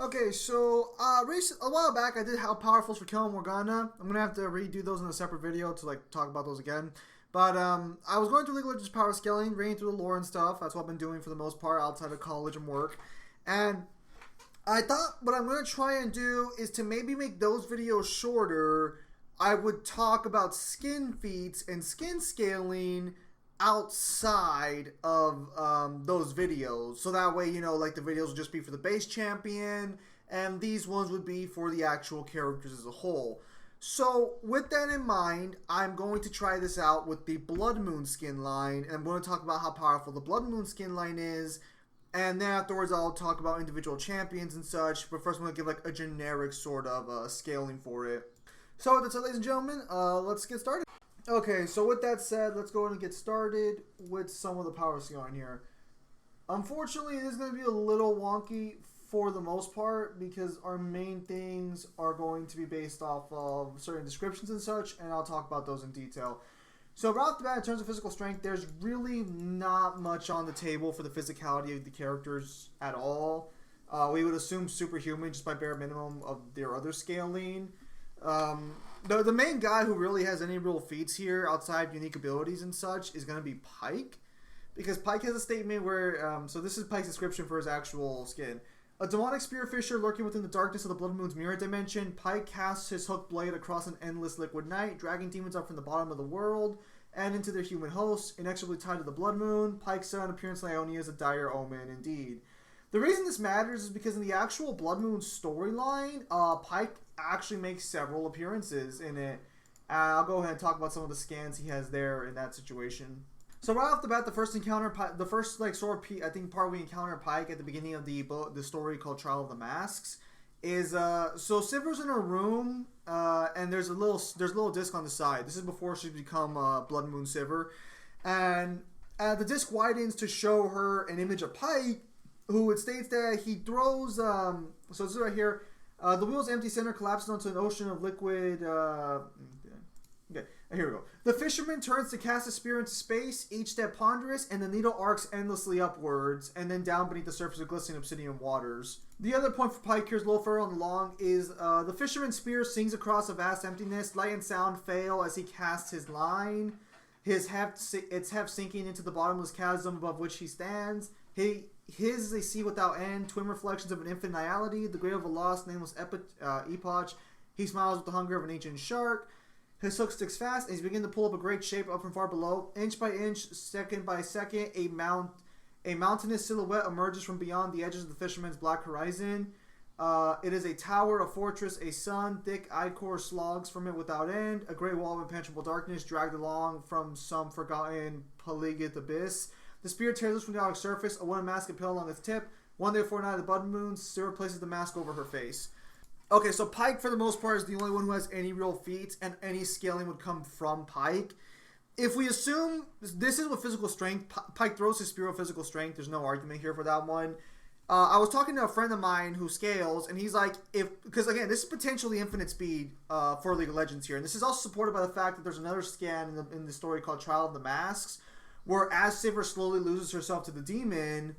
Okay, so a while back I did how powerfuls for killing Morgana. I'm gonna have to redo those in a separate video to like talk about those again. But I was going through League of Legends power scaling, reading through the lore and stuff. That's what I've been doing for the most part outside of college and work. And I thought what I'm gonna try and do is to maybe make those videos shorter. I would talk about skin feats and skin scaling outside of those videos, so that way, you know, like the videos would just be for the base champion and these ones would be for the actual characters as a whole. So with that in mind, I'm going to try this out with the bloodmoon skin line, and I'm going to talk about how powerful the bloodmoon skin line is, and then afterwards I'll talk about individual champions and such. But first I'm going to give like a generic sort of scaling for it. So that's it, ladies and gentlemen. Let's get started. Okay, so with that said, let's go ahead and get started with some of the power scaling here. Unfortunately, it is going to be a little wonky for the most part because our main things are going to be based off of certain descriptions and such, and I'll talk about those in detail. So right off the bat, in terms of physical strength, there's really not much on the table for the physicality of the characters at all. We would assume superhuman just by bare minimum of their other scaling. The main guy who really has any real feats here outside unique abilities and such is going to be Pyke, because Pyke has a statement where so this is Pyke's description for his actual skin. A demonic spearfisher lurking within the darkness of the Blood Moon's mirror dimension, Pyke casts his hooked blade across an endless liquid night, dragging demons up from the bottom of the world and into their human hosts, inexorably tied to the Blood Moon. Pyke's sudden appearance in Ionia is a dire omen indeed. The reason this matters is because in the actual Blood Moon storyline, Pyke actually makes several appearances in it. I'll go ahead and talk about some of the scans he has there in that situation. So right off the bat, the first encounter, the first like sort of I think part we encounter Pyke at the beginning of the story called Trial of the Masks is so Sivir's in her room and there's a little disc on the side. This is before she's become Blood Moon Sivir, and the disc widens to show her an image of Pyke, who it states that he throws, so this is right here, the wheel's empty center collapses onto an ocean of liquid, okay, here we go. The fisherman turns to cast a spear into space, each step ponderous, and the needle arcs endlessly upwards, and then down beneath the surface of glistening obsidian waters. The other point for Pyke here's a little further along is, the fisherman's spear sings across a vast emptiness, light and sound fail as he casts his line, it's half sinking into the bottomless chasm above which he stands. His is a sea without end, twin reflections of an infinite nihility, the grave of a lost, nameless epoch. He smiles with the hunger of an ancient shark. His hook sticks fast, and he's beginning to pull up a great shape up from far below. Inch by inch, second by second, a mountainous silhouette emerges from beyond the edges of the fisherman's black horizon. It is a tower, a fortress, a sun. Thick ichor slogs from it without end. A great wall of impenetrable darkness dragged along from some forgotten Paligith abyss. The spear tears loose from the outer surface, a wooden mask impaled along its tip. One day before night of the blood moon, Sivir places the mask over her face. Okay, so Pyke, for the most part, is the only one who has any real feats, and any scaling would come from Pyke. If we assume this is with physical strength, Pyke throws his spear with physical strength. There's no argument here for that one. I was talking to a friend of mine who scales, and he's like, because again, this is potentially infinite speed for League of Legends here, and this is also supported by the fact that there's another scan in the story called Trial of the Masks, where as Sivir slowly loses herself to the demon,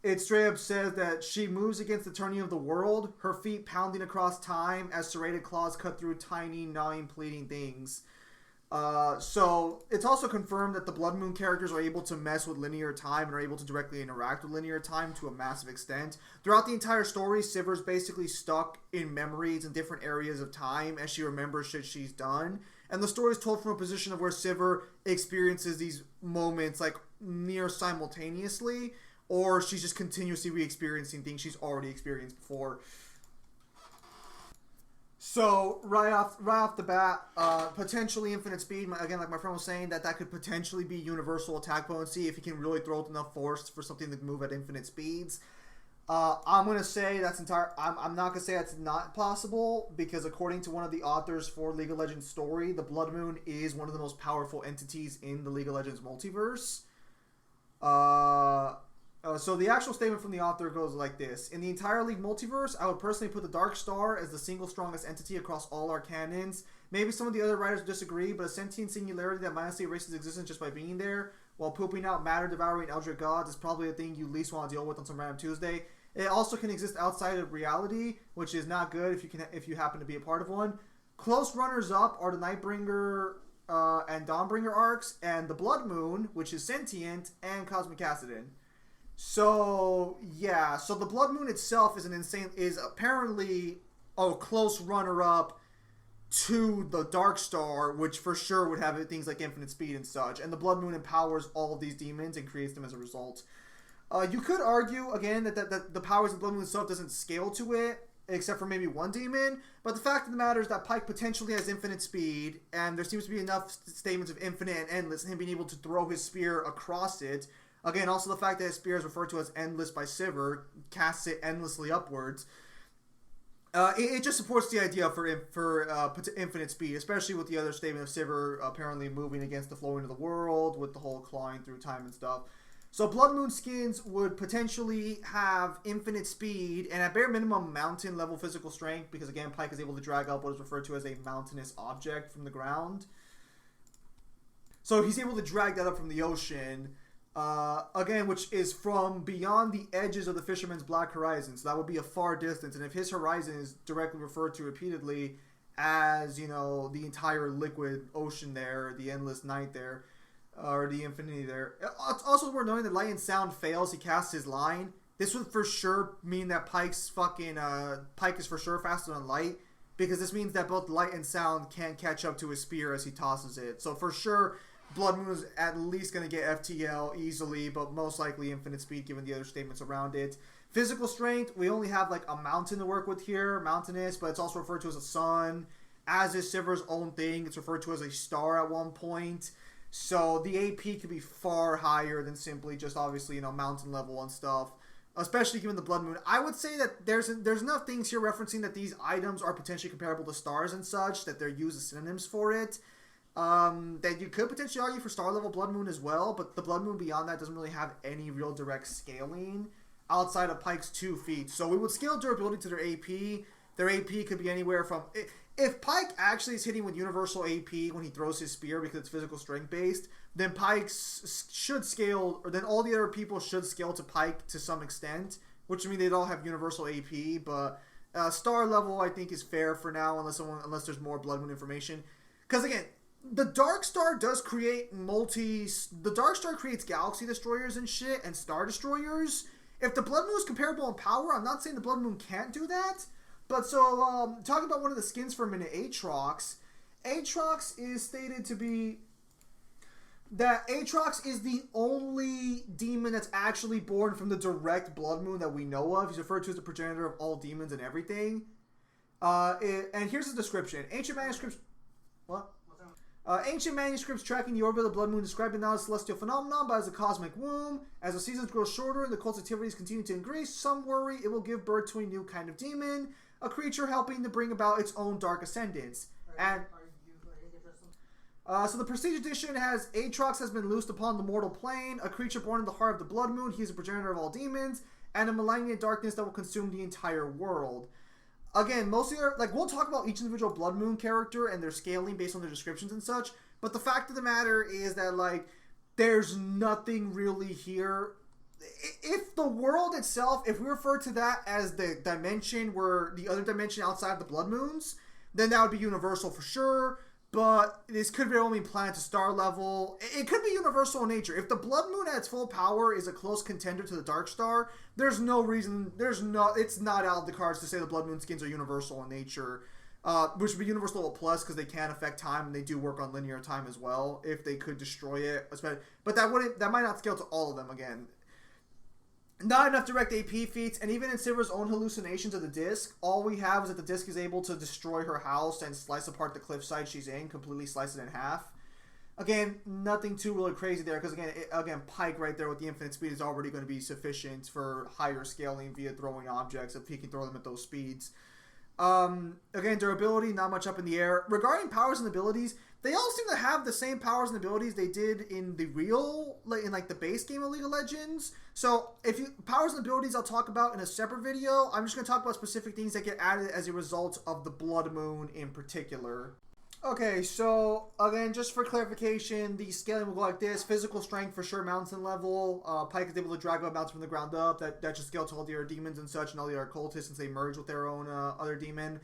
it straight up says that she moves against the turning of the world, her feet pounding across time as serrated claws cut through tiny, gnawing, pleading things. So it's also confirmed that the Blood Moon characters are able to mess with linear time and are able to directly interact with linear time to a massive extent. Throughout the entire story, Sivir's basically stuck in memories in different areas of time as she remembers shit she's done. And the story is told from a position of where Sivir experiences these moments like near simultaneously, or she's just continuously re-experiencing things she's already experienced before. So right off the bat, potentially infinite speed. Again, like my friend was saying, that could potentially be universal attack potency if he can really throw with enough force for something to move at infinite speeds. I'm gonna say that's I'm not gonna say that's not possible, because according to one of the authors for League of Legends story, the Blood Moon is one of the most powerful entities in the League of Legends multiverse. So the actual statement from the author goes like this: in the entire League multiverse, I would personally put the Dark Star as the single strongest entity across all our canons. Maybe some of the other writers disagree, but a sentient singularity that mindlessly erases existence just by being there, while pooping out matter-devouring Eldritch gods, is probably the thing you least want to deal with on some random Tuesday. It also can exist outside of reality, which is not good if you happen to be a part of one. Close runners-up are the Nightbringer and Dawnbringer arcs, and the Blood Moon, which is sentient, and Cosmic Kassadin. So yeah, so the Blood Moon itself is apparently a close runner-up to the Dark Star, which for sure would have things like infinite speed and such. And the Blood Moon empowers all of these demons and creates them as a result. You could argue, again, that the powers of the Blood Moon itself doesn't scale to it, except for maybe one demon. But the fact of the matter is that Pyke potentially has infinite speed, and there seems to be enough statements of infinite and endless, and him being able to throw his spear across it. Again, also the fact that his spear is referred to as endless by Sivir, casts it endlessly upwards. It just supports the idea for infinite speed, especially with the other statement of Sivir apparently moving against the flowing of the world, with the whole clawing through time and stuff. So Blood Moon skins would potentially have infinite speed and at bare minimum mountain level physical strength, because again Pyke is able to drag up what is referred to as a mountainous object from the ground. So he's able to drag that up from the ocean, again, which is from beyond the edges of the Fisherman's Black Horizon. So that would be a far distance, and if his horizon is directly referred to repeatedly as, you know, the entire liquid ocean there, the endless night there, or the infinity there. It's also worth knowing that light and sound fails. He casts his line. This would for sure mean that Pyke is for sure faster than light, because this means that both light and sound can't catch up to his spear as he tosses it. So for sure, Blood Moon is at least going to get FTL easily, but most likely infinite speed given the other statements around it. Physical strength, we only have like a mountain to work with here, mountainous, but it's also referred to as a sun. As is Sivir's own thing, it's referred to as a star at one point. So the AP could be far higher than simply just obviously, you know, mountain level and stuff, especially given the Blood Moon. I would say that there's enough things here referencing that these items are potentially comparable to stars and such, that they're used as synonyms for it. That you could potentially argue for star level Blood Moon as well, but the Blood Moon beyond that doesn't really have any real direct scaling outside of Pyke's 2 feet. So we would scale durability to their AP. Their AP could be anywhere from... If Pyke actually is hitting with universal AP when he throws his spear because it's physical strength based, then Pyke should scale, or then all the other people should scale to Pyke to some extent, which would mean they'd all have universal AP, but star level I think is fair for now unless there's more Blood Moon information. Because again, the Dark Star does create the Dark Star creates galaxy destroyers and shit, and star destroyers. If the Blood Moon is comparable in power, I'm not saying the Blood Moon can't do that. But so, talking about one of the skins for a minute, Atrox. Atrox is stated to be that Atrox is the only demon that's actually born from the direct Blood Moon that we know of. He's referred to as the progenitor of all demons and everything. And here's his description. Ancient manuscripts... What? Ancient manuscripts tracking the orbit of the Blood Moon describe it not as a celestial phenomenon, but as a cosmic womb. As the seasons grow shorter and the cult's activities continue to increase, some worry it will give birth to a new kind of demon, a creature helping to bring about its own dark ascendance. So the Prestige Edition has Atrox has been loosed upon the mortal plane, a creature born in the heart of the Blood Moon. He is a progenitor of all demons, and a malignant darkness that will consume the entire world. Again, mostly, like, we'll talk about each individual Blood Moon character and their scaling based on their descriptions and such, but the fact of the matter is that, like, there's nothing really here. If the world itself, if we refer to that as the dimension where the other dimension outside of the Blood Moons, then that would be universal for sure. But this could very well mean planet to star level. It could be universal in nature. If the Blood Moon at its full power is a close contender to the Dark Star, there's no reason, it's not out of the cards to say the Blood Moon skins are universal in nature. Which would be universal level plus because they can affect time and they do work on linear time as well if they could destroy it. But that might not scale to all of them again. Not enough direct AP feats, and even in Sivir's own hallucinations of the disc, all we have is that the disc is able to destroy her house and slice apart the cliffside she's in, completely slice it in half. Again, nothing too really crazy there, because again, Pyke right there with the infinite speed is already going to be sufficient for higher scaling via throwing objects if he can throw them at those speeds. Again, durability, not much up in the air. Regarding powers and abilities, they all seem to have the same powers and abilities they did in the the base game of League of Legends. So, powers and abilities I'll talk about in a separate video. I'm just going to talk about specific things that get added as a result of the Blood Moon in particular. Okay, so again, just for clarification, the scaling will go like this: physical strength for sure, mountain level. Pike is able to drag up mountains from the ground up. That should scale to all the other demons and such, and all the other cultists since they merge with their own other demon.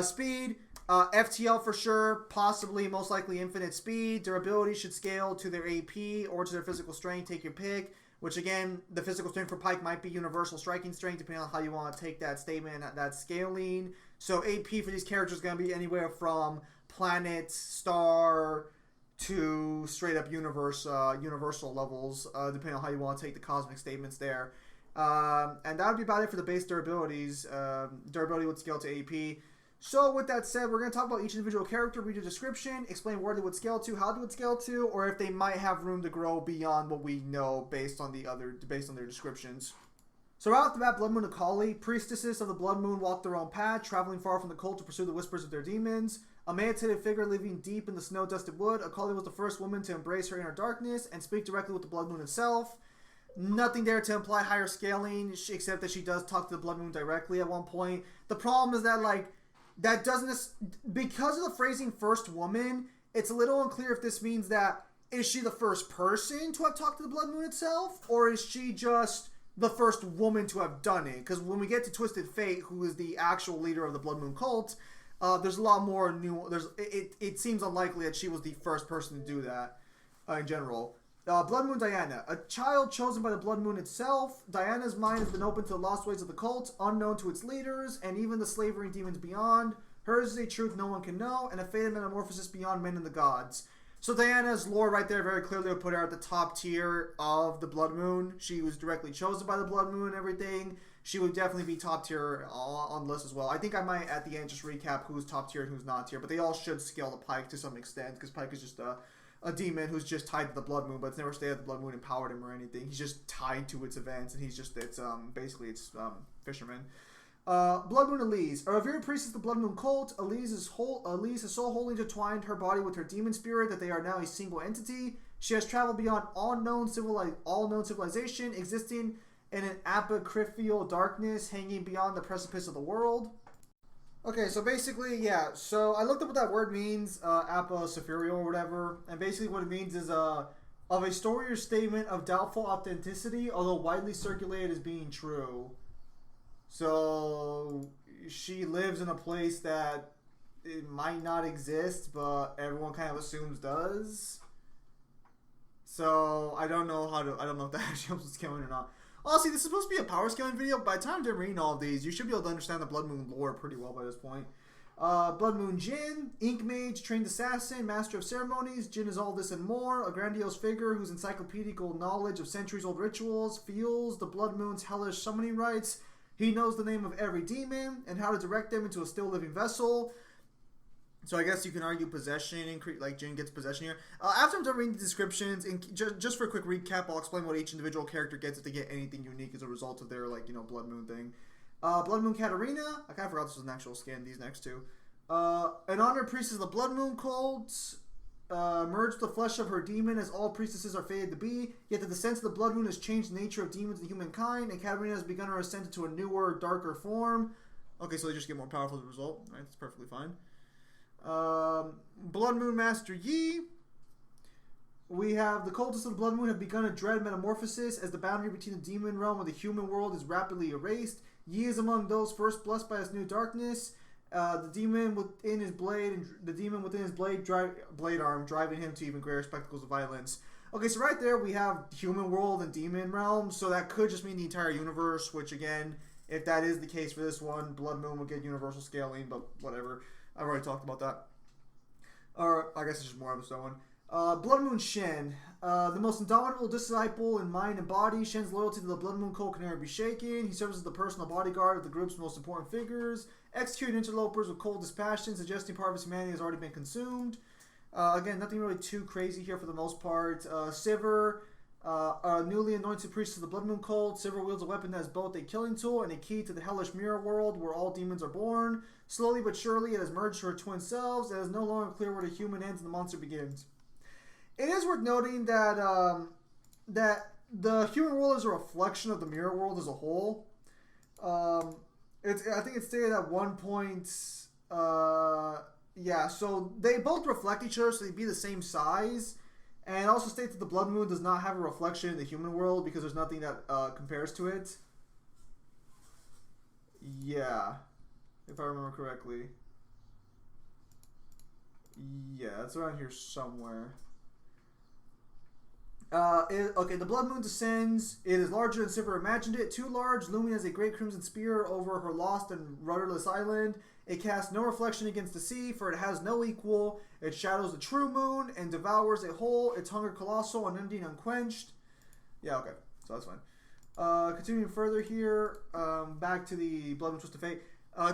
Speed, FTL for sure, possibly, most likely infinite speed. Durability should scale to their AP or to their physical strength. Take your pick. Which again, the physical strength for Pike might be universal striking strength, depending on how you want to take that statement, that scaling. So AP for these characters is going to be anywhere from planet, star, to straight up universal levels, depending on how you want to take the cosmic statements there. And that would be about it for the base durabilities. Durability would scale to AP. So with that said, we're going to talk about each individual character, read a description, explain where they would scale to, how they would scale to, or if they might have room to grow beyond what we know based on their descriptions. So right off the bat, Bloodmoon Akali, priestesses of the Bloodmoon, walk their own path, traveling far from the cult to pursue the whispers of their demons. A emancipated figure living deep in the snow-dusted wood, Akali was the first woman to embrace her inner darkness and speak directly with the Bloodmoon itself. Nothing there to imply higher scaling, except that she does talk to the Bloodmoon directly at one point. The problem is that, like, that doesn't, because of the phrasing first woman, it's a little unclear if this means that, is she the first person to have talked to the Bloodmoon itself, or is she just the first woman to have done it? Because when we get to Twisted Fate, who is the actual leader of the Bloodmoon cult, there's a lot more new, it seems unlikely that she was the first person to do that, in general. Bloodmoon Diana, a child chosen by the Bloodmoon itself. Diana's mind has been open to the lost ways of the cult, unknown to its leaders, and even the slavering demons beyond. Hers is a truth no one can know, and a fate of metamorphosis beyond men and the gods. So Diana's lore right there very clearly would put her at the top tier of the Bloodmoon. She was directly chosen by the Bloodmoon and everything. She would definitely be top tier on the list as well. I think I might, at the end, just recap who's top tier and who's not tier, but they all should scale to Pike to some extent, because Pike is just a demon who's just tied to the Bloodmoon, but it's never stayed at the Bloodmoon empowered him or anything. He's just tied to its events, and he's just, basically it's fisherman. Bloodmoon Elise. A revered priestess of the Bloodmoon cult, Elise is so wholly intertwined her body with her demon spirit that they are now a single entity. She has traveled beyond all known civilization, existing in an apocryphal darkness hanging beyond the precipice of the world. Okay, so basically, yeah, so I looked up what that word means, apocypherial or whatever, and basically what it means is of a story or statement of doubtful authenticity, although widely circulated as being true. So she lives in a place that it might not exist, but everyone kind of assumes does. So I don't know if that actually helps with scaling or not. Honestly, this is supposed to be a power scaling video. By the time I'm reading all of these, you should be able to understand the Bloodmoon lore pretty well by this point. Bloodmoon Jin, Ink Mage, Trained Assassin, Master of Ceremonies. Jin is all this and more. A grandiose figure whose encyclopedical knowledge of centuries-old rituals fuels the Bloodmoon's hellish summoning rites. He knows the name of every demon and how to direct them into a still-living vessel. So I guess you can argue possession, like Jin gets possession here. After I'm done reading the descriptions, and just for a quick recap, I'll explain what each individual character gets if they get anything unique as a result of their, like, Blood Moon thing. Blood Moon Katarina. I kind of forgot this was an actual scan, these next two. An honored priestess of the Blood Moon cult. Merged the flesh of her demon as all priestesses are fated to be. Yet the descent of the Blood Moon has changed the nature of demons and humankind, and Katarina has begun her ascent into a newer, darker form. Okay, so they just get more powerful as a result. Right, that's perfectly fine. Blood Moon Master Yi. We have the cultists of the Blood Moon have begun a dread metamorphosis as the boundary between the demon realm and the human world is rapidly erased. Yi is among those first blessed by this new darkness. The demon within his blade blade arm driving him to even greater spectacles of violence. Okay, so right there we have human world and demon realm, so that could just mean the entire universe, which again, if that is the case for this one, Blood Moon would get universal scaling, but whatever. I've already talked about that. Or I guess it's just more of a one. Blood Moon Shen. The most indomitable disciple in mind and body. Shen's loyalty to the Blood Moon cult can never be shaken. He serves as the personal bodyguard of the group's most important figures. Executing interlopers with cold dispassion, suggesting part of his humanity has already been consumed. Again, nothing really too crazy here for the most part. Sivir. A newly anointed priest of the Blood Moon cult. Sivir wields a weapon that is both a killing tool and a key to the hellish mirror world where all demons are born. Slowly but surely, it has merged her twin selves. It is no longer clear where the human ends and the monster begins. It is worth noting that that the human world is a reflection of the mirror world as a whole. I think it's stated at one point. Yeah, so they both reflect each other, so they'd be the same size. And it also states that the blood moon does not have a reflection in the human world because there's nothing that compares to it. Yeah, if I remember correctly. Yeah, it's around here somewhere. Okay, the blood moon descends. It is larger than Sivir imagined it. Too large, looming as a great crimson spear over her lost and rudderless island. It casts no reflection against the sea, for it has no equal. It shadows the true moon and devours a whole. Its hunger colossal, unending, unquenched. Yeah, okay, so that's fine. Continuing further here, back to the Blood Moon Twisted Fate.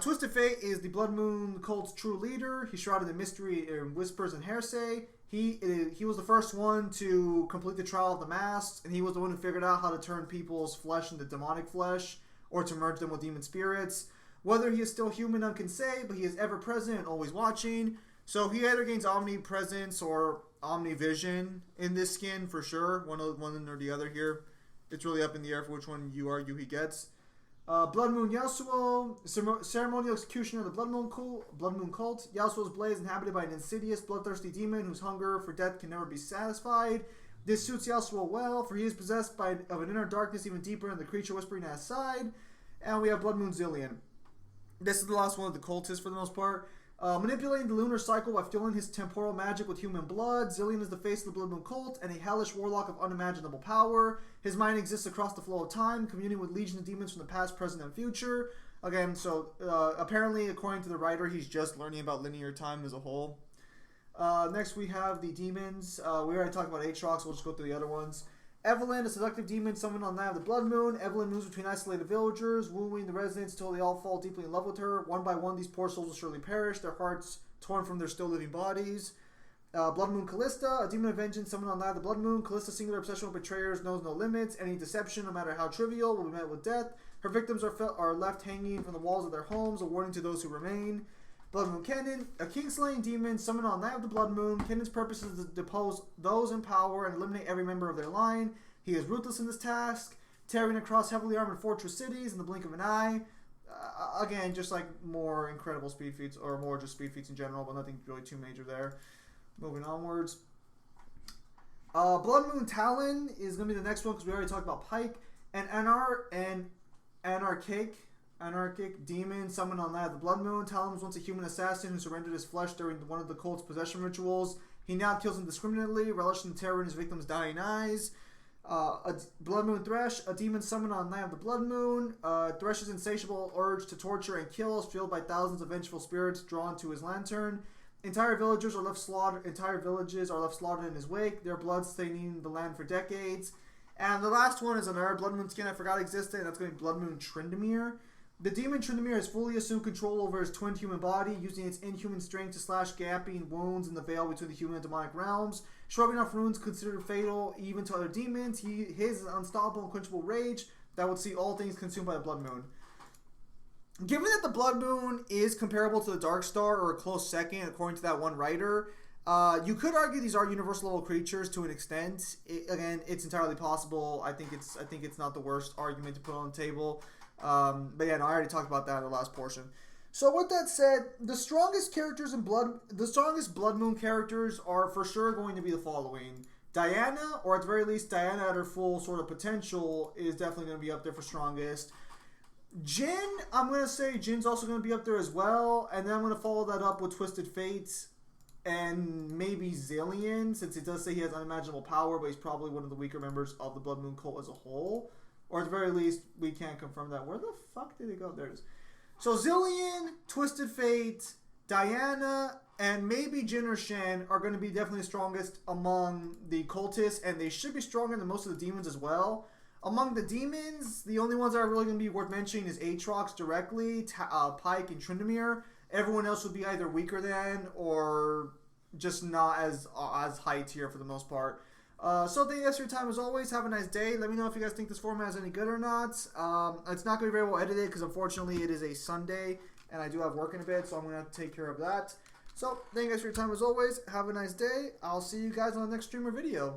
Twisted Fate is the Blood Moon cult's true leader. He's shrouded in mystery and whispers and hearsay. He was the first one to complete the trial of the masks, and he was the one who figured out how to turn people's flesh into demonic flesh, or to merge them with demon spirits. Whether he is still human, none can say, but he is ever present and always watching. So he either gains omnipresence or omnivision in this skin for sure, one or the other here. It's really up in the air for which one you argue he gets. Blood Moon Yasuo, ceremonial executioner of the Blood Moon cult. Yasuo's blade is inhabited by an insidious, bloodthirsty demon whose hunger for death can never be satisfied. This suits Yasuo well, for he is possessed of an inner darkness even deeper than the creature whispering at his side. And we have Blood Moon Zillion. This is the last one of the cultists for the most part. Manipulating the lunar cycle by fueling his temporal magic with human blood. Zillion is the face of the Blood Moon cult and a hellish warlock of unimaginable power. His mind exists across the flow of time, communing with legions of demons from the past, present, and future. Again, so apparently, according to the writer, he's just learning about linear time as a whole. Next, we have the demons. We already talked about Atrox, so we'll just go through the other ones. Evelyn, a seductive demon summoned on the night of the Blood Moon. Evelyn moves between isolated villagers, wooing the residents until they all fall deeply in love with her. One by one, these poor souls will surely perish, their hearts torn from their still living bodies. Blood Moon Callista, a demon of vengeance summoned on the night of the Blood Moon. Callista's singular obsession with betrayers knows no limits. Any deception, no matter how trivial, will be met with death. Her victims are left hanging from the walls of their homes, a warning to those who remain. Blood Moon Kennen, a king-slaying demon summoned on the night of the Blood Moon. Kennen's purpose is to depose those in power and eliminate every member of their line. He is ruthless in this task, tearing across heavily armored fortress cities in the blink of an eye. Again, just like more incredible speed feats, or more just speed feats in general, but nothing really too major there. Moving onwards. Blood Moon Talon is going to be the next one because we already talked about Pike. An anarchic demon summoned on that of the Blood Moon. Talon was once a human assassin who surrendered his flesh during one of the cult's possession rituals. He now kills indiscriminately, relishing the terror in his victims' dying eyes. A Blood Moon Thresh, a demon summoned on the night of the Blood Moon. Thresh's insatiable urge to torture and kill is fueled by thousands of vengeful spirits drawn to his lantern. Entire villages are left slaughtered in his wake, their blood staining the land for decades. And the last one is another Blood Moon skin I forgot existed, and that's going to be Blood Moon Tryndamere. The demon Tryndamere has fully assumed control over his twin human body, using its inhuman strength to slash gaping wounds in the veil between the human and demonic realms. Shrugging off runes considered fatal even to other demons, his unstoppable, unquenchable rage that would see all things consumed by the Blood Moon. Given that the Blood Moon is comparable to the Dark Star, or a close second, according to that one writer, you could argue these are universal level creatures to an extent. Again, it's entirely possible. I think it's not the worst argument to put on the table. But yeah, no, I already talked about that in the last portion. So with that said, the strongest Blood Moon characters are for sure going to be the following. Diana, or at the very least, Diana at her full sort of potential, is definitely going to be up there for strongest. Jhin, I'm going to say Jin's also going to be up there as well. And then I'm going to follow that up with Twisted Fates and maybe Zillion, since it does say he has unimaginable power, but he's probably one of the weaker members of the Blood Moon cult as a whole. Or at the very least, we can't confirm that. Where the fuck did it go? There it is. So Zillion, Twisted Fate, Diana, and maybe Jhin or Shen are going to be definitely the strongest among the cultists, and they should be stronger than most of the demons as well. Among the demons, the only ones that are really going to be worth mentioning is Atrox directly, Pike, and Tryndamere. Everyone else would be either weaker than or just not as high tier for the most part. So thank you guys for your time as always. Have a nice day. Let me know if you guys think this format is any good or not. It's not going to be very well edited because unfortunately it is a Sunday and I do have work in a bit, so I'm going to have to take care of that. So thank you guys for your time as always. Have a nice day. I'll see you guys on the next stream or video.